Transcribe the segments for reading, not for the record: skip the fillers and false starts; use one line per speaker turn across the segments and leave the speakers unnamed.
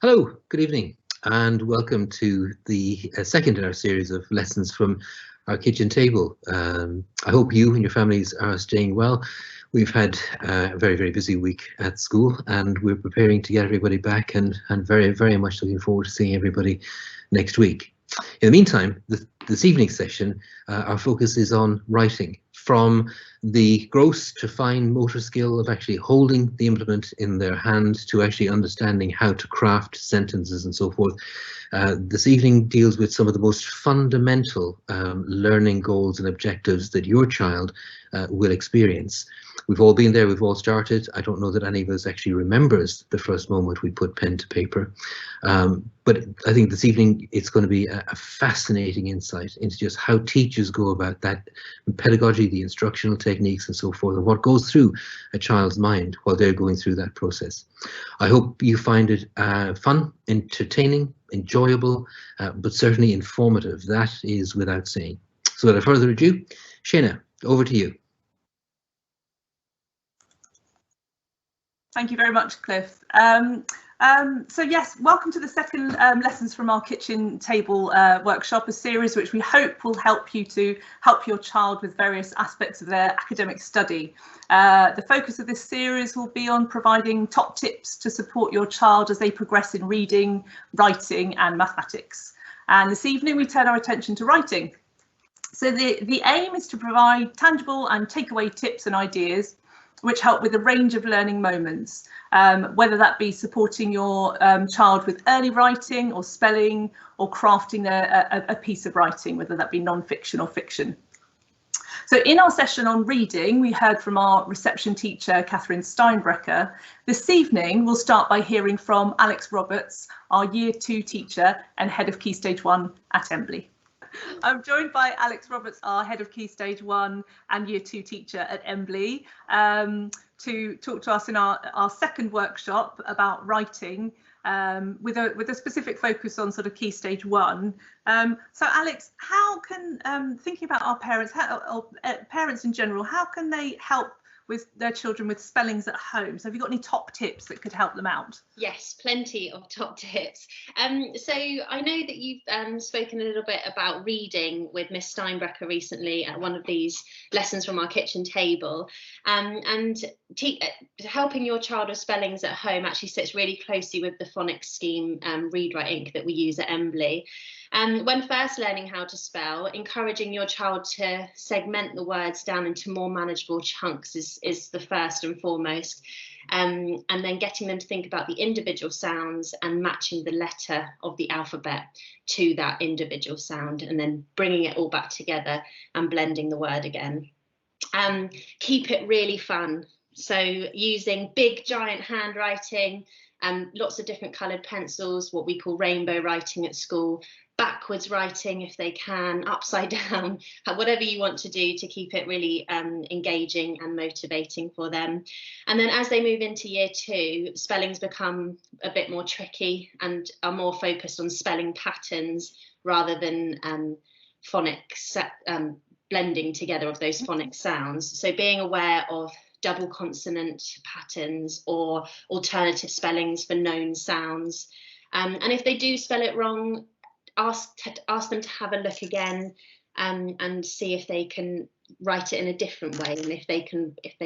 Hello, good evening, and welcome to the second in our series of lessons from our kitchen table. I hope you and your families are staying well. We've had a very, very busy week at school, and we're preparing to get everybody back, and very, very much looking forward to seeing everybody next week. In the meantime, this evening's session, our focus is on writing, from the gross to fine motor skill of actually holding the implement in their hand to actually understanding how to craft sentences and so forth. This evening deals with some of the most fundamental learning goals and objectives that your child will experience. We've all been there, we've all started. I don't know that any of us actually remembers the first moment we put pen to paper. But I think this evening it's going to be a fascinating insight into just how teachers go about that pedagogy, the instructional techniques and so forth, and what goes through a child's mind while they're going through that process. I hope you find it fun, entertaining, enjoyable, but certainly informative. That is without saying. So without further ado, Shayna, over to you.
Thank you very much, Cliff. So yes, welcome to the second Lessons from Our Kitchen Table workshop, a series which we hope will help you to help your child with various aspects of their academic study. The focus of this series will be on providing top tips to support your child as they progress in reading, writing and mathematics. And this evening we turn our attention to writing. So the aim is to provide tangible and takeaway tips and ideas which help with a range of learning moments, whether that be supporting your child with early writing or spelling or crafting a piece of writing, whether that be non-fiction or fiction. So in our session on reading, we heard from our reception teacher, Catherine Steinbrecher. This evening, we'll start by hearing from Alex Roberts, our Year 2 teacher and Head of Key Stage 1 at Embley. I'm joined by Alex Roberts, our Head of Key Stage 1 and Year 2 teacher at Embley, to talk to us in our second workshop about writing, with a specific focus on sort of Key Stage 1. So Alex, how can, thinking about our parents, or parents in general, how can they help with their children with spellings at home? So have you got any top tips that could help them out?
Yes, plenty of top tips. So I know that you've spoken a little bit about reading with Miss Steinbrecher recently at one of these lessons from our kitchen table, and helping your child with spellings at home actually sits really closely with the phonics scheme Read Write Inc that we use at Embley. When first learning how to spell, encouraging your child to segment the words down into more manageable chunks is the first and foremost, and then getting them to think about the individual sounds and matching the letter of the alphabet to that individual sound, and then bringing it all back together and blending the word again. Keep it really fun. So using big giant handwriting, lots of different coloured pencils, what we call rainbow writing at school, backwards writing if they can, upside down, whatever you want to do to keep it really engaging and motivating for them. And then as they move into Year 2, spellings become a bit more tricky and are more focused on spelling patterns rather than phonics, blending together of those phonic sounds. So being aware of double consonant patterns or alternative spellings for known sounds. And if they do spell it wrong, ask them to have a look again and see if they can write it in a different way, and if they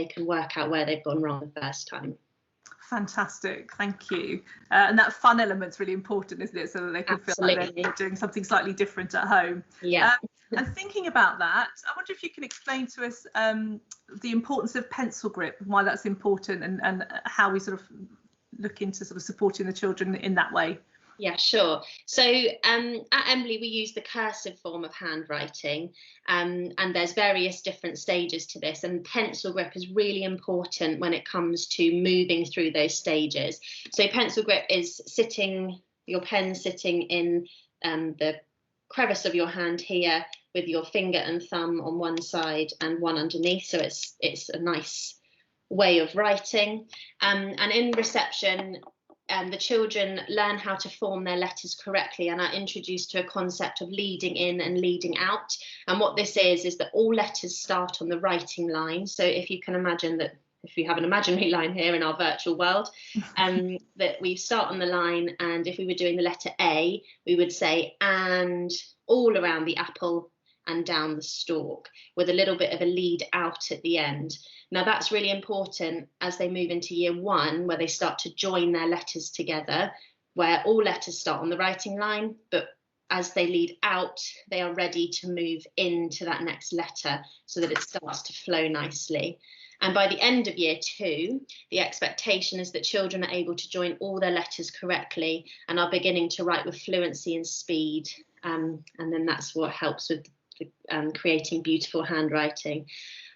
can work out where they've gone wrong the first time.
Fantastic, thank you. And that fun element's really important, isn't it? So that they can
Absolutely.
feel like they're doing something slightly different at home.
Yeah.
And thinking about that, I wonder if you can explain to us the importance of pencil grip, why that's important, and how we sort of look into sort of supporting the children in that way.
Yeah, sure. So at Embley, we use the cursive form of handwriting, and there's various different stages to this, and pencil grip is really important when it comes to moving through those stages. So pencil grip is your pen sitting in the crevice of your hand here, with your finger and thumb on one side and one underneath, so it's a nice way of writing. And in reception, the children learn how to form their letters correctly and are introduced to a concept of leading in and leading out. And what this is that all letters start on the writing line. So if you can imagine that if we have an imaginary line here in our virtual world, that we start on the line, and if we were doing the letter A, we would say and all around the apple and down the stalk, with a little bit of a lead out at the end. Now that's really important as they move into year 1, where they start to join their letters together, where all letters start on the writing line, but as they lead out, they are ready to move into that next letter so that it starts to flow nicely. And by the end of year 2, the expectation is that children are able to join all their letters correctly and are beginning to write with fluency and speed. And then that's what helps with creating beautiful handwriting.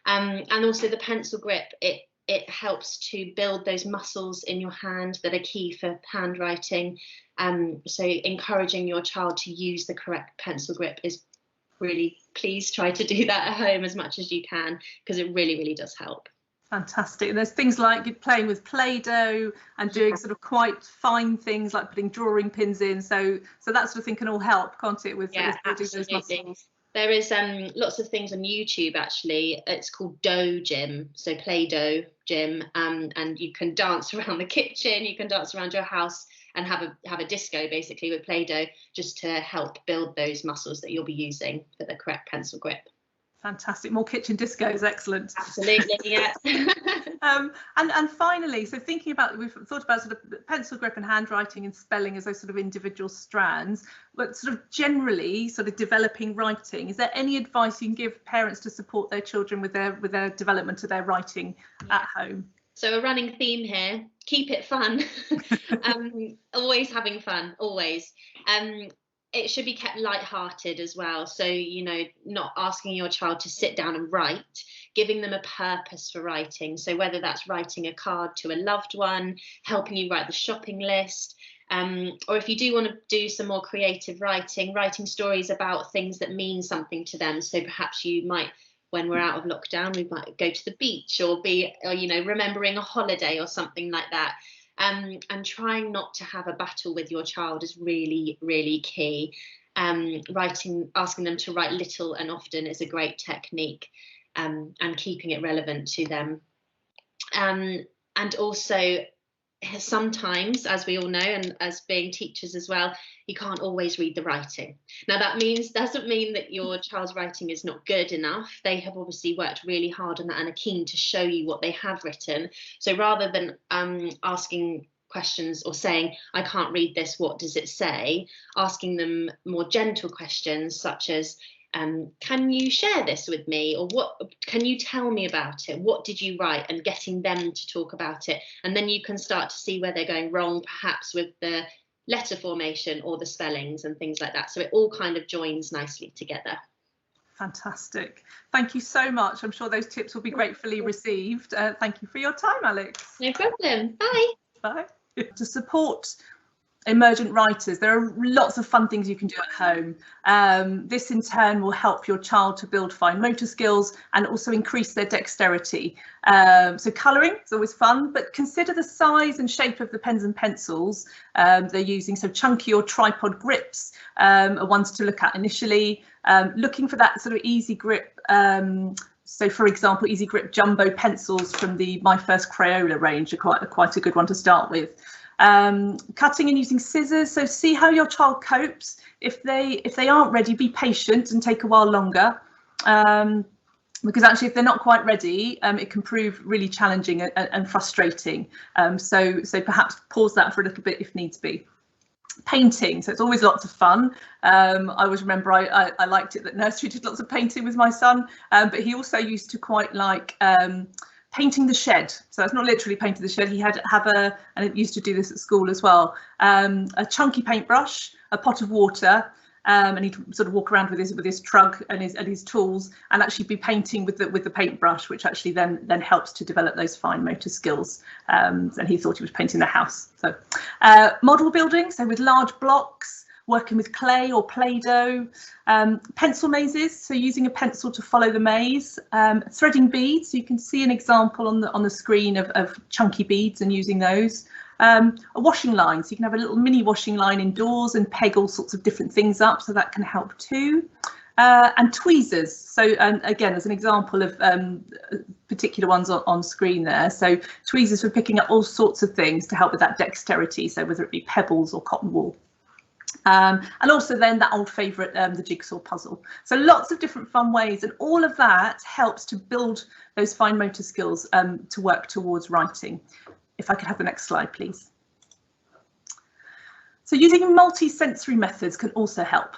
And also the pencil grip, it helps to build those muscles in your hand that are key for handwriting. So encouraging your child to use the correct pencil grip is really, please try to do that at home as much as you can, because it really, really does help.
Fantastic. And there's things like playing with Play-Doh and doing sort of quite fine things like putting drawing pins in. So that sort of thing can all help, can't it, with building those muscles?
There is lots of things on YouTube, actually. It's called Dough Gym, so Play-Doh Gym, and you can dance around the kitchen, you can dance around your house and have a disco basically with Play-Doh, just to help build those muscles that you'll be using for the correct pencil grip.
Fantastic. More kitchen discos. Excellent.
Absolutely, yeah.
And finally, so thinking about, we've thought about sort of pencil grip and handwriting and spelling as those sort of individual strands, but sort of generally sort of developing writing. Is there any advice you can give parents to support their children with their development of their writing at home?
So a running theme here, keep it fun. Always having fun, always. It should be kept light-hearted as well. So, you know, not asking your child to sit down and write, giving them a purpose for writing. So whether that's writing a card to a loved one, helping you write the shopping list, or if you do want to do some more creative writing stories about things that mean something to them. So perhaps you might, when we're out of lockdown, we might go to the beach or you know, remembering a holiday or something like that. And trying not to have a battle with your child is really, really key. Asking them to write little and often is a great technique, and keeping it relevant to them. And also, sometimes, as we all know, and as being teachers as well, you can't always read the writing. Now that doesn't mean that your child's writing is not good enough. They have obviously worked really hard on that and are keen to show you what they have written. So rather than asking questions or saying, I can't read this, what does it say? Asking them more gentle questions such as, can you share this with me, or what can you tell me about it, what did you write, and getting them to talk about it. And then you can start to see where they're going wrong, perhaps with the letter formation or the spellings and things like that. So it all kind of joins nicely together.
Fantastic. Thank you so much. I'm sure those tips will be gratefully received. Thank you for your time, Alex.
No problem. Bye.
Bye. To support emergent writers, there are lots of fun things you can do at home. This in turn will help your child to build fine motor skills and also increase their dexterity. So colouring is always fun, but consider the size and shape of the pens and pencils they're using. So chunky or tripod grips are ones to look at initially. Looking for that sort of easy grip. So, for example, easy grip jumbo pencils from the My First Crayola range are quite a good one to start with. Cutting and using scissors. So see how your child copes. If they aren't ready, be patient and take a while longer. Because actually, if they're not quite ready, it can prove really challenging and frustrating. So perhaps pause that for a little bit if needs be. Painting, so it's always lots of fun. I always remember I liked it that nursery did lots of painting with my son, but he also used to quite like painting the shed. So it's not literally painting the shed. He had and it used to do this at school as well. A chunky paintbrush, a pot of water, and he'd sort of walk around with his trug and his tools, and actually be painting with the paintbrush, which actually then helps to develop those fine motor skills. And he thought he was painting the house. So model building, so with large blocks, working with clay or Play-Doh, pencil mazes, so using a pencil to follow the maze, threading beads. So you can see an example on the screen of chunky beads and using those. A washing line, so you can have a little mini washing line indoors and peg all sorts of different things up, so that can help too. And tweezers. So again, as an example of particular ones on screen there. So tweezers for picking up all sorts of things to help with that dexterity. So whether it be pebbles or cotton wool. And also then that old favourite, the jigsaw puzzle. So lots of different fun ways, and all of that helps to build those fine motor skills to work towards writing. If I could have the next slide, please. So using multisensory methods can also help.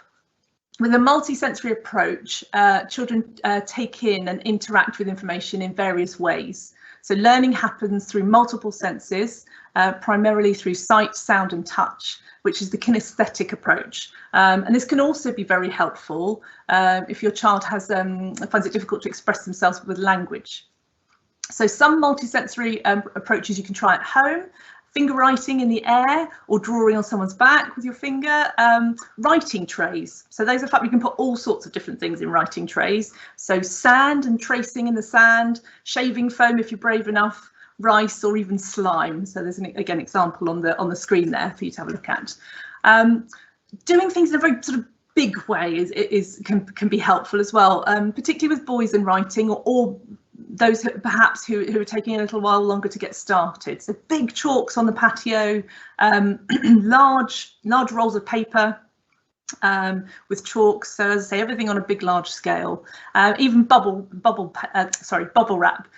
With a multisensory approach, children take in and interact with information in various ways. So learning happens through multiple senses, primarily through sight, sound and touch, which is the kinesthetic approach. And this can also be very helpful if your child finds it difficult to express themselves with language. So some multisensory approaches you can try at home. Finger writing in the air or drawing on someone's back with your finger, writing trays. So those are fun. You can put all sorts of different things in writing trays. So sand and tracing in the sand, shaving foam if you're brave enough, rice or even slime. So there's an example on the screen there for you to have a look at. Doing things in a very sort of big way can be helpful as well, particularly with boys in writing or those perhaps who are taking a little while longer to get started. So big chalks on the patio, large rolls of paper with chalks. So as I say, everything on a big, large scale. Even bubble wrap.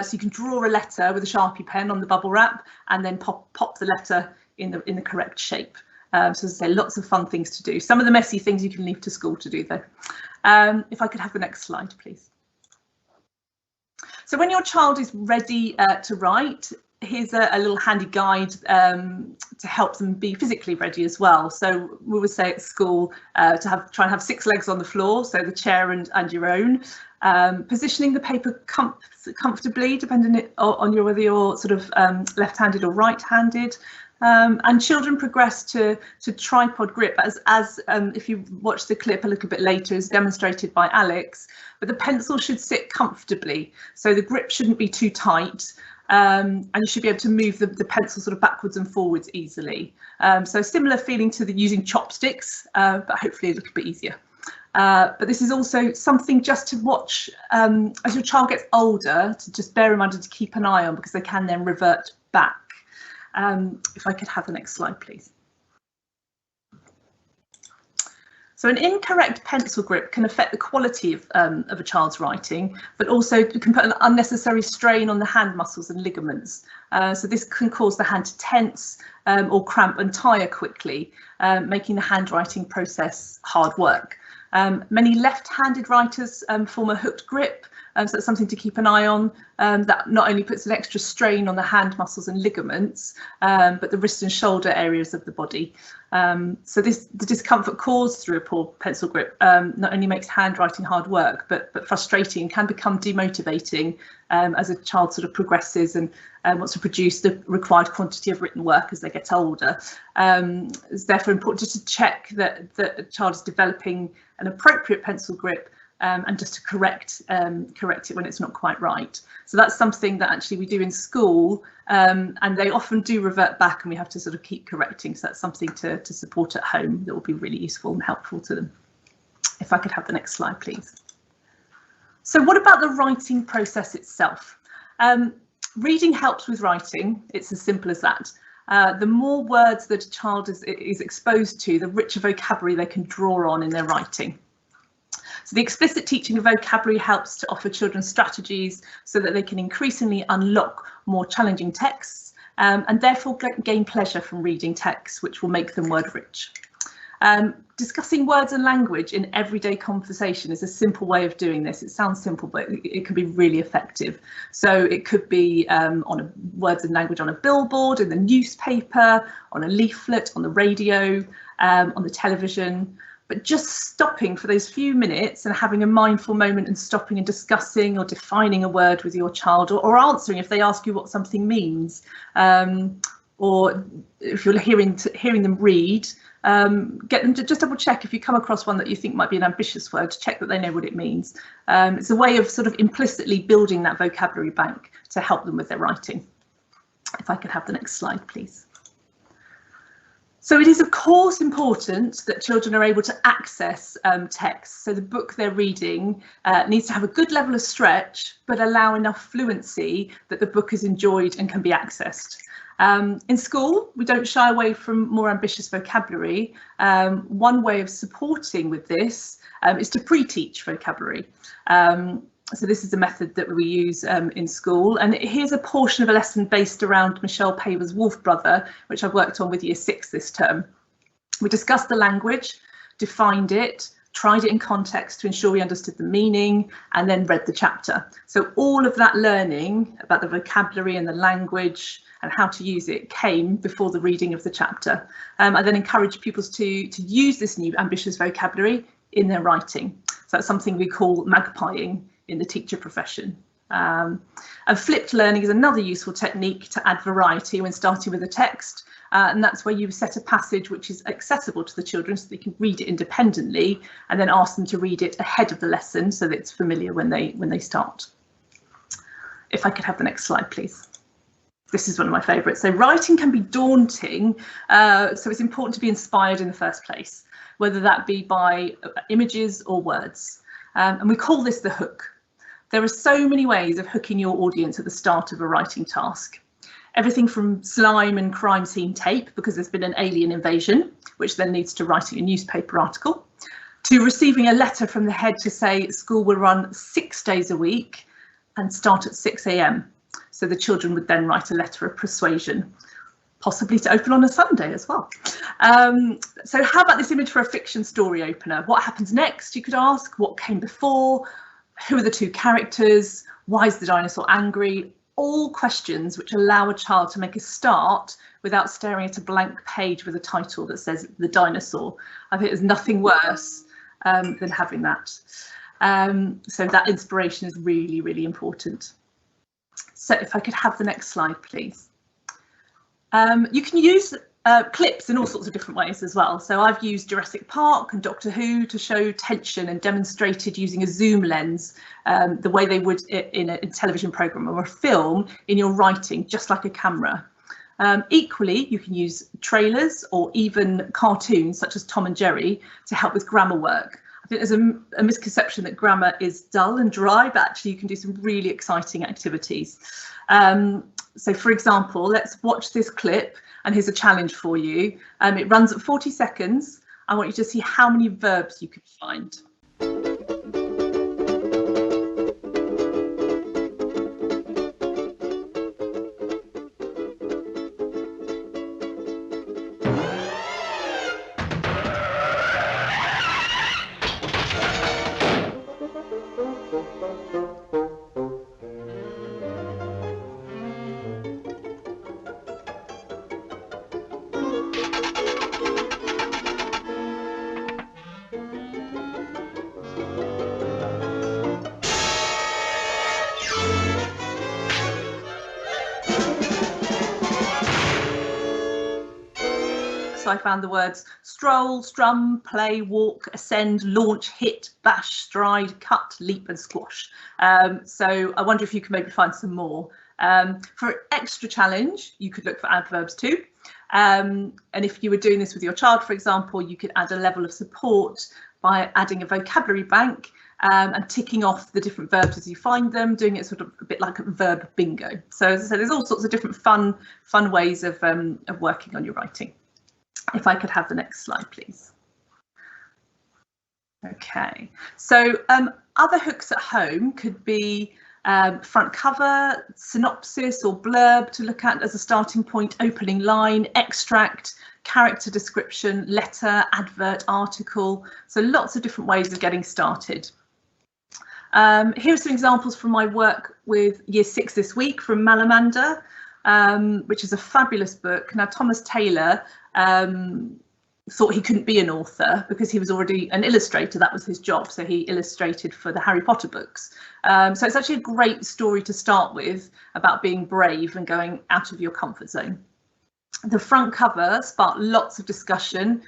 So you can draw a letter with a Sharpie pen on the bubble wrap and then pop the letter in the correct shape. So as I say, lots of fun things to do. Some of the messy things you can leave to school to do though. If I could have the next slide, please. So when your child is ready to write, here's a little handy guide to help them be physically ready as well. So we would say at school to try and have 6 legs on the floor, so the chair and your own. Positioning the paper comfortably, depending on whether you're sort of left-handed or right-handed. And children progress to tripod grip as if you watch the clip a little bit later is demonstrated by Alex, but the pencil should sit comfortably, so the grip shouldn't be too tight, and you should be able to move the pencil sort of backwards and forwards easily. So similar feeling to the using chopsticks, but hopefully a little bit easier. But this is also something just to watch as your child gets older, to just bear in mind and to keep an eye on, because they can then revert back. If I could have the next slide, please. So an incorrect pencil grip can affect the quality of a child's writing, but also can put an unnecessary strain on the hand muscles and ligaments. So this can cause the hand to tense or cramp and tire quickly, making the handwriting process hard work. Many left-handed writers form a hooked grip, so that's something to keep an eye on. That not only puts an extra strain on the hand muscles and ligaments, but the wrist and shoulder areas of the body. So the discomfort caused through a poor pencil grip not only makes handwriting hard work, but frustrating and can become demotivating as a child sort of progresses and wants to produce the required quantity of written work as they get older. It's therefore important just to check that the child is developing an appropriate pencil grip and just to correct it when it's not quite right. So that's something that actually we do in school, and they often do revert back, and we have to sort of keep correcting. So that's something to support at home that will be really useful and helpful to them. If I could have the next slide, please. So what about the writing process itself? Reading helps with writing. It's as simple as that. The more words that a child is exposed to, the richer vocabulary they can draw on in their writing. So the explicit teaching of vocabulary helps to offer children strategies so that they can increasingly unlock more challenging texts and therefore gain pleasure from reading texts, which will make them word rich. Discussing words and language in everyday conversation is a simple way of doing this. It sounds simple, but it can be really effective. So it could be on words and language on a billboard, in the newspaper, on a leaflet, on the radio, on the television. But just stopping for those few minutes and having a mindful moment and stopping and discussing or defining a word with your child, or answering if they ask you what something means, or if you're hearing them read, get them to just double check if you come across one that you think might be an ambitious word, to check that they know what it means. It's a way of sort of implicitly building that vocabulary bank to help them with their writing. If I could have the next slide, please. So it is of course important that children are able to access text. So the book they're reading needs to have a good level of stretch, but allow enough fluency that the book is enjoyed and can be accessed. In school, we don't shy away from more ambitious vocabulary. One way of supporting with this is to pre-teach vocabulary. So this is a method that we use in school, and here's a portion of a lesson based around Michelle Paver's Wolf Brother, which I've worked on with Year 6 this term. We discussed the language, defined it, tried it in context to ensure we understood the meaning, and then read the chapter. So all of that learning about the vocabulary and the language and how to use it came before the reading of the chapter. I then encouraged pupils to use this new ambitious vocabulary in their writing. So that's something we call magpieing in the teacher profession. And flipped learning is another useful technique to add variety when starting with a text, and that's where you set a passage which is accessible to the children so they can read it independently, and then ask them to read it ahead of the lesson so that it's familiar when they start. If I could have the next slide, please. This is one of my favourites. So writing can be daunting, so it's important to be inspired in the first place, whether that be by images or words. And we call this the hook. There are so many ways of hooking your audience at the start of a writing task. Everything from slime and crime scene tape, because there's been an alien invasion, which then leads to writing a newspaper article, to receiving a letter from the head to say school will run 6 days a week and start at 6 AM. So the children would then write a letter of persuasion, possibly to open on a Sunday as well. So how about this image for a fiction story opener? What happens next, you could ask? What came before? Who are the two characters? Why is the dinosaur angry? All questions which allow a child to make a start without staring at a blank page with a title that says the dinosaur. I think there's nothing worse than having that. So that inspiration is really, really important. So if I could have the next slide, please. You can use clips in all sorts of different ways as well. So I've used Jurassic Park and Doctor Who to show tension and demonstrated using a zoom lens the way they would in a television programme or a film in your writing, just like a camera. Equally, you can use trailers or even cartoons such as Tom and Jerry to help with grammar work. I think there's a misconception that grammar is dull and dry, but actually you can do some really exciting activities. So for example, let's watch this clip, and here's a challenge for you. It runs at 40 seconds. I want you to see how many verbs you can find. So I found the words stroll, strum, play, walk, ascend, launch, hit, bash, stride, cut, leap and squash. So I wonder if you can maybe find some more. For an extra challenge, you could look for adverbs too. And if you were doing this with your child, for example, you could add a level of support by adding a vocabulary bank and ticking off the different verbs as you find them, doing it sort of a bit like a verb bingo. So as I said, there's all sorts of different fun ways of working on your writing. If I could have the next slide, please. Okay, so other hooks at home could be front cover, synopsis or blurb to look at as a starting point, opening line, extract, character description, letter, advert, article. So lots of different ways of getting started. Here are some examples from my work with Year 6 this week from Malamander, which is a fabulous book. Now, Thomas Taylor thought he couldn't be an author because he was already an illustrator. That was his job. So he illustrated for the Harry Potter books. So it's actually a great story to start with about being brave and going out of your comfort zone. The front cover sparked lots of discussion.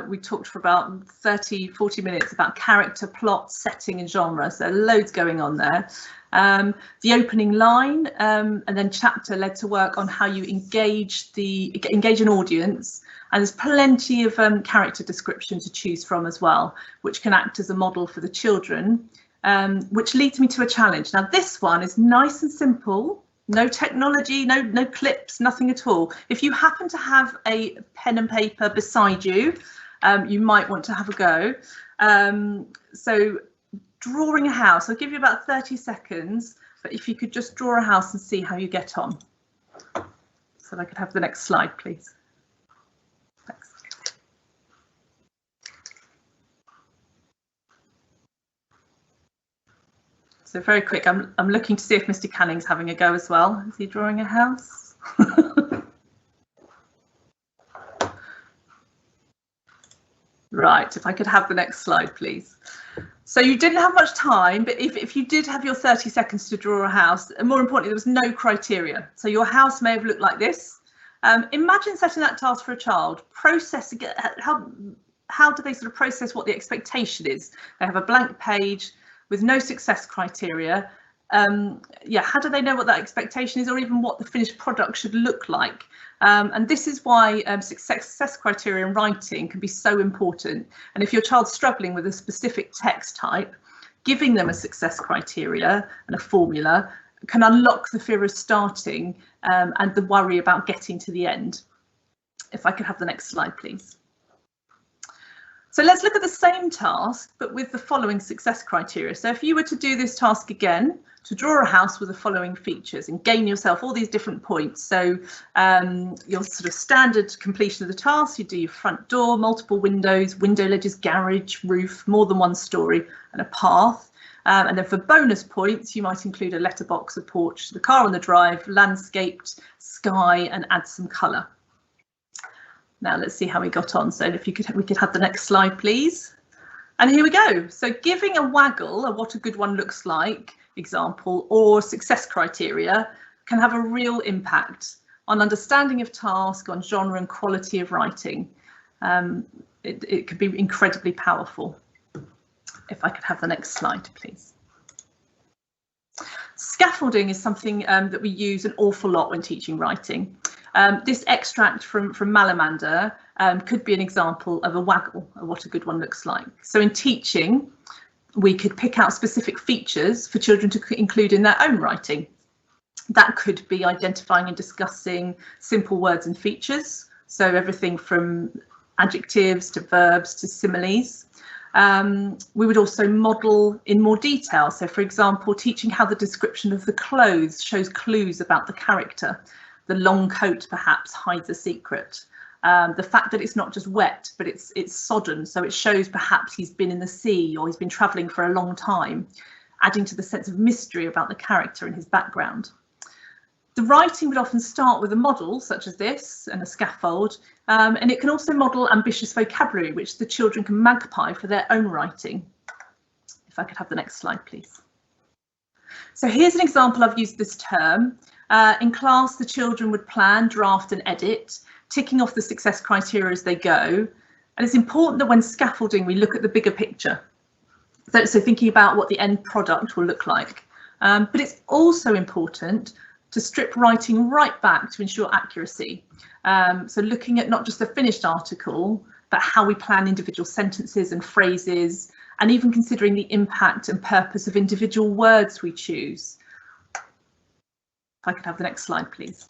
We talked for about 30-40 minutes about character, plot, setting and genre, so loads going on there. The opening line and then chapter led to work on how you engage an audience, and there's plenty of character description to choose from as well, which can act as a model for the children, which leads me to a challenge. Now this one is nice and simple, no technology, no clips, nothing at all. If you happen to have a pen and paper beside you, you might want to have a go. So drawing a house, I'll give you about 30 seconds, but if you could just draw a house and see how you get on. So if I could have the next slide, please. Thanks. So very quick, I'm looking to see if Mr. Canning's having a go as well. Is he drawing a house? Right, if I could have the next slide, please. So you didn't have much time, but if you did have your 30 seconds to draw a house, and more importantly, there was no criteria. So your house may have looked like this. Imagine setting that task for a child. Process again. How do they sort of process what the expectation is? They have a blank page with no success criteria. Yeah, how do they know what that expectation is, or even what the finished product should look like? And this is why success criteria in writing can be so important. And if your child's struggling with a specific text type, giving them a success criteria and a formula can unlock the fear of starting and the worry about getting to the end. If I could have the next slide, please. So let's look at the same task, but with the following success criteria. So if you were to do this task again, to draw a house with the following features and gain yourself all these different points. So your sort of standard completion of the task, you do your front door, multiple windows, window ledges, garage, roof, more than one story, and a path. And then for bonus points, you might include a letterbox, a porch, the car on the drive, landscaped, sky, and add some colour. Now let's see how we got on. So if we could have the next slide, please. And here we go. So giving a waggle of what a good one looks like example or success criteria can have a real impact on understanding of task, on genre and quality of writing. It could be incredibly powerful. If I could have the next slide, please. Scaffolding is something that we use an awful lot when teaching writing. This extract from Malamander could be an example of a waggle of what a good one looks like. So in teaching, we could pick out specific features for children to include in their own writing. That could be identifying and discussing simple words and features. So everything from adjectives to verbs to similes. We would also model in more detail. So for example, teaching how the description of the clothes shows clues about the character. The long coat perhaps hides a secret. The fact that it's not just wet, but it's sodden, so it shows perhaps he's been in the sea or he's been travelling for a long time, adding to the sense of mystery about the character and his background. The writing would often start with a model such as this and a scaffold, and it can also model ambitious vocabulary which the children can magpie for their own writing. If I could have the next slide, please. So here's an example I've used this term. In class, the children would plan, draft and edit, ticking off the success criteria as they go. And it's important that when scaffolding, we look at the bigger picture. So thinking about what the end product will look like. But it's also important to strip writing right back to ensure accuracy. So looking at not just the finished article, but how we plan individual sentences and phrases, and even considering the impact and purpose of individual words we choose. If I could have the next slide, please.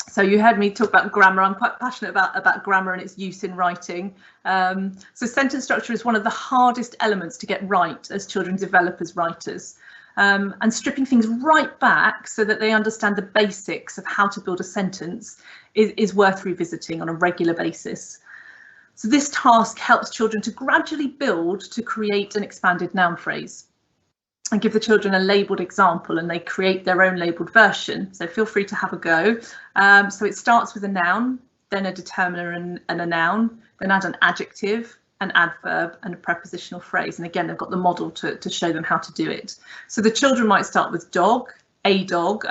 So you heard me talk about grammar. I'm quite passionate about grammar and its use in writing. So sentence structure is one of the hardest elements to get right as children develop as writers. And stripping things right back so that they understand the basics of how to build a sentence is worth revisiting on a regular basis. So this task helps children to gradually build to create an expanded noun phrase. And give the children a labelled example and they create their own labelled version. So feel free to have a go. So it starts with a noun, then a determiner and a noun, then add an adjective, an adverb and a prepositional phrase. And again, they've got the model to show them how to do it. So the children might start with dog, a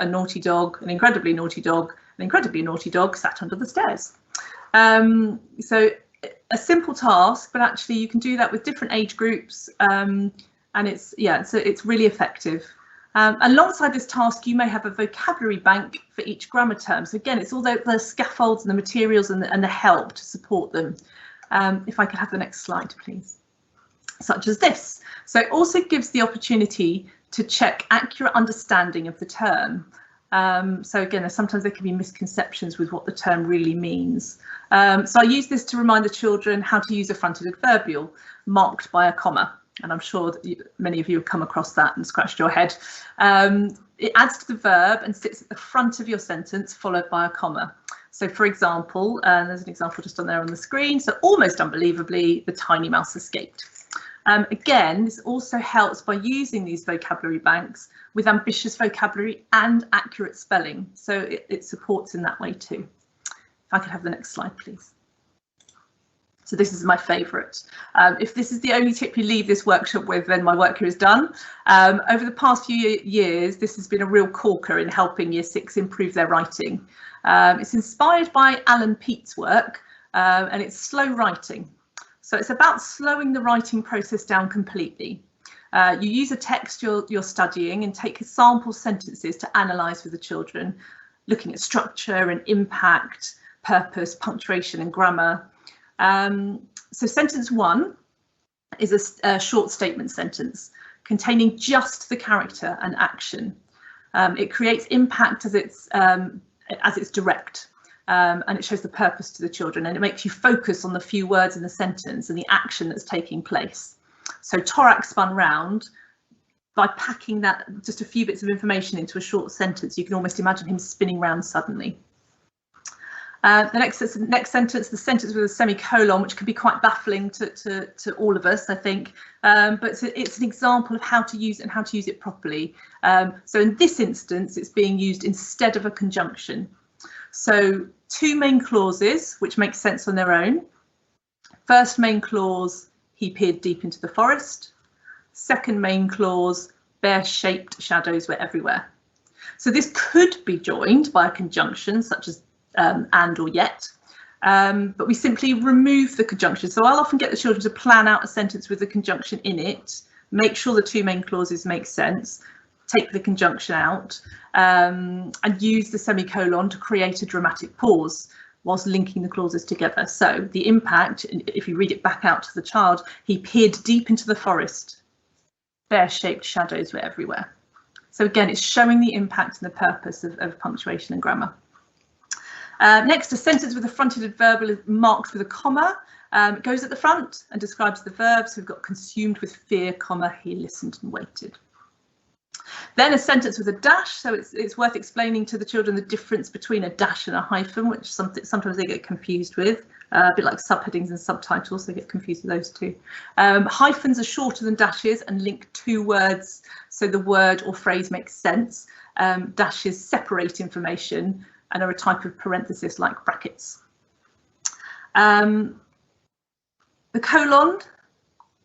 naughty dog, an incredibly naughty dog sat under the stairs. So a simple task, but actually you can do that with different age groups. And it's really effective. Alongside this task, you may have a vocabulary bank for each grammar term. So again, it's all the scaffolds and the materials and the help to support them. If I could have the next slide, please. Such as this. So it also gives the opportunity to check accurate understanding of the term. So again, sometimes there can be misconceptions with what the term really means. So I use this to remind the children how to use a fronted adverbial marked by a comma. And I'm sure that many of you have come across that and scratched your head. It adds to the verb and sits at the front of your sentence, followed by a comma. So for example, there's an example just on there on the screen. So almost unbelievably, the tiny mouse escaped. Again, this also helps by using these vocabulary banks with ambitious vocabulary and accurate spelling. So it supports in that way too. If I could have the next slide, please. So this is my favourite. If this is the only tip you leave this workshop with, then my work here is done. Over the past few years, this has been a real corker in helping Year 6 improve their writing. It's inspired by Alan Peate's work, and it's slow writing. So it's about slowing the writing process down completely. You use a text you're studying and take sample sentences to analyse with the children, looking at structure and impact, purpose, punctuation and grammar. So sentence 1 is a short statement sentence containing just the character and action. It creates impact as it's direct, and it shows the purpose to the children, and it makes you focus on the few words in the sentence and the action that's taking place. So Torak spun round. By packing that just a few bits of information into a short sentence, you can almost imagine him spinning round suddenly. The next sentence, the sentence with a semicolon, which can be quite baffling to all of us, I think, but it's an example of how to use it and how to use it properly. So in this instance, it's being used instead of a conjunction. So 2 main clauses, which make sense on their own. First main clause, he peered deep into the forest. Second main clause, bear-shaped shadows were everywhere. So this could be joined by a conjunction such as and or yet, but we simply remove the conjunction. So I'll often get the children to plan out a sentence with the conjunction in it, make sure the 2 main clauses make sense, take the conjunction out, and use the semicolon to create a dramatic pause whilst linking the clauses together. So the impact, if you read it back out to the child, he peered deep into the forest, bear-shaped shadows were everywhere. So again, it's showing the impact and the purpose of punctuation and grammar. Next, a sentence with a fronted adverbial is marked with a comma. It goes at the front and describes the verb. So we've got consumed with fear, comma, he listened and waited. Then a sentence with a dash. So it's worth explaining to the children the difference between a dash and a hyphen, which sometimes they get confused with, a bit like subheadings and subtitles. They get confused with those two. Hyphens are shorter than dashes and link 2 words, so the word or phrase makes sense. Dashes separate information and are a type of parenthesis like brackets. The colon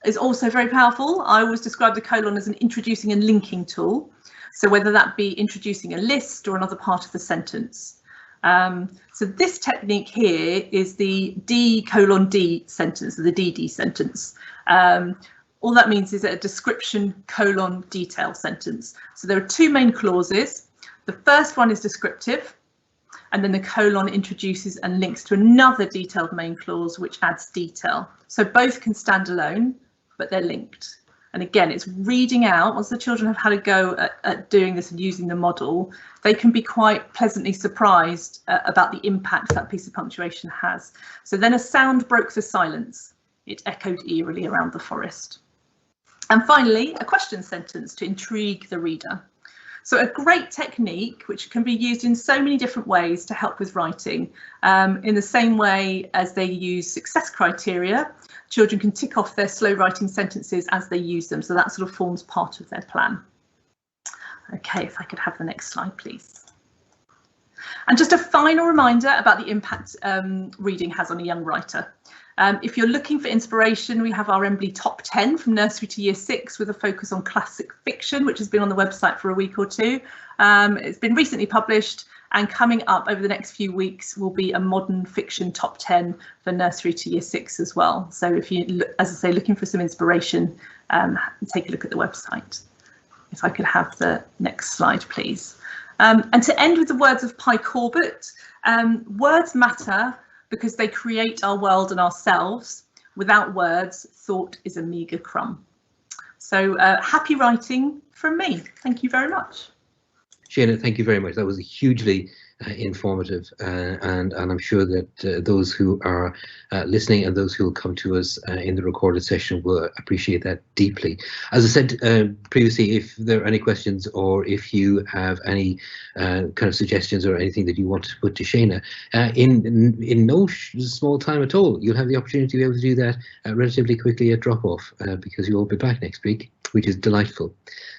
is also very powerful. I always describe the colon as an introducing and linking tool. So whether that be introducing a list or another part of the sentence. So this technique here is the D:D sentence, the DD sentence. All that means is a description colon detail sentence. So there are 2 main clauses. The first one is descriptive, and then the colon introduces and links to another detailed main clause which adds detail. So both can stand alone, but they're linked. And again, it's reading out, once the children have had a go at doing this and using the model, they can be quite pleasantly surprised about the impact that piece of punctuation has. So then a sound broke the silence. It echoed eerily around the forest. And finally, a question sentence to intrigue the reader. So a great technique which can be used in so many different ways to help with writing. In the same way as they use success criteria, children can tick off their slow writing sentences as they use them. So that sort of forms part of their plan. OK, if I could have the next slide, please. And just a final reminder about the impact reading has on a young writer. If you're looking for inspiration, we have our Embley Top 10 from nursery to year 6 with a focus on classic fiction, which has been on the website for a week or 2. It's been recently published, and coming up over the next few weeks will be a modern fiction top 10 for nursery to year 6 as well. So if you, as I say, looking for some inspiration, take a look at the website. If I could have the next slide, please. And to end with the words of Pi Corbett, words matter because they create our world and ourselves. Without words, thought is a meagre crumb. So happy writing from me. Thank you very much.
Shana, thank you very much. That was hugely informative, and I'm sure that those who are listening and those who will come to us in the recorded session will appreciate that deeply. As I said previously, if there are any questions or if you have any kind of suggestions or anything that you want to put to Shana, in no small time at all, you'll have the opportunity to be able to do that relatively quickly at drop-off, because you'll be back next week, which is delightful.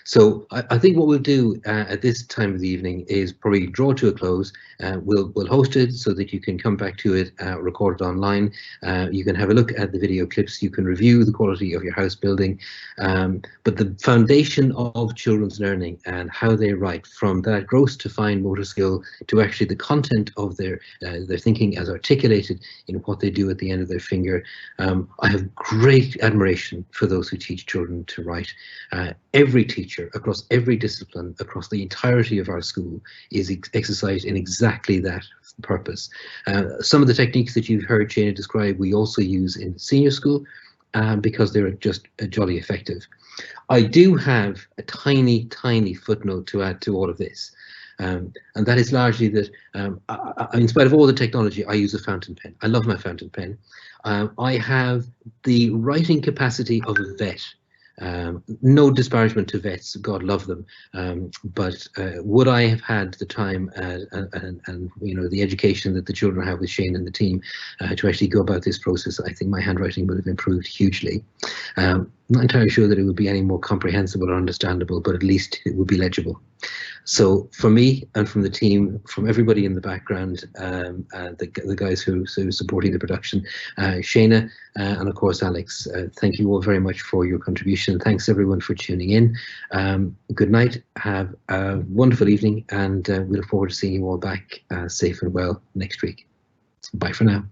So I think what we'll do at this time of the evening is probably draw to a close. We'll host it so that you can come back to it recorded online. You can have a look at the video clips. You can review the quality of your house building. But the foundation of children's learning and how they write, from that gross to fine motor skill to actually the content of their thinking as articulated in what they do at the end of their finger. I have great admiration for those who teach children to write. Every teacher across every discipline, across the entirety of our school, is exercised in exactly that purpose. Some of the techniques that you've heard Shana describe, we also use in senior school because they're just jolly effective. I do have a tiny footnote to add to all of this. And that is largely that, in spite of all the technology, I use a fountain pen. I love my fountain pen. I have the writing capacity of a vet. No disparagement to vets, God love them, but would I have had the time and you know, the education that the children have with Shane and the team to actually go about this process, I think my handwriting would have improved hugely. I'm not entirely sure that it would be any more comprehensible or understandable, but at least it would be legible. So for me and from the team, from everybody in the background, the guys who are supporting the production, Shana and of course Alex, thank you all very much for your contribution. Thanks everyone for tuning in. Good night, have a wonderful evening, and we look forward to seeing you all back safe and well next week. Bye for now.